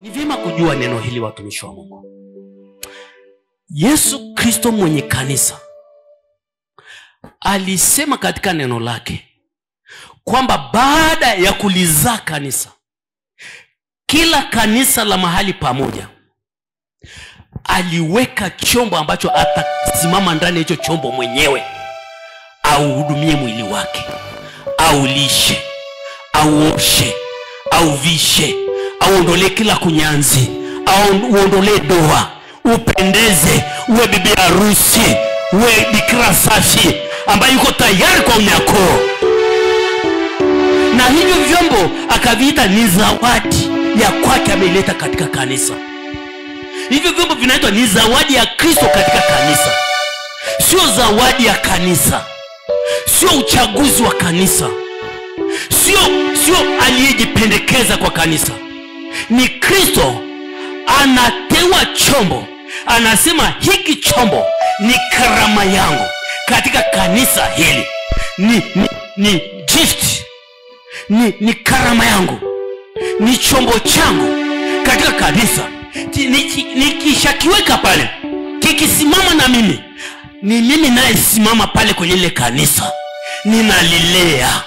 Ni vyema kujua neno hili, watumishi wa Mungu. Yesu Kristo mwenye kanisa alisema katika neno lake kwamba baada ya kulizaa kanisa, kila kanisa la mahali pamoja, aliweka chombo ambacho atasimama ndani ya hicho chombo mwenyewe, au hudumie mwili wake, au lishe, au oshe, au vishe, au ondolee kila kunyanzi, au uondolee doa, upendeze, uwe bibi harusi, uwe bikira safi ambaye yuko tayari kwa unyakuo. Na hivyo vyombo akaviita ni zawadi ya kwake ameleta katika kanisa. Hivyo vyombo vinaitwa ni zawadi ya Kristo katika kanisa. Sio zawadi ya kanisa, sio uchaguzi wa kanisa, sio aliyejipendekeza kwa kanisa. Ni Kristo anateua chombo, anasema hiki chombo ni karama yangu katika kanisa hili, ni gift, ni karama yangu, ni chombo changu katika kanisa. Nikishakiweka pale, kikisimama na mimi, ni mimi naye simama pale kwenye ile kanisa, ninalilea.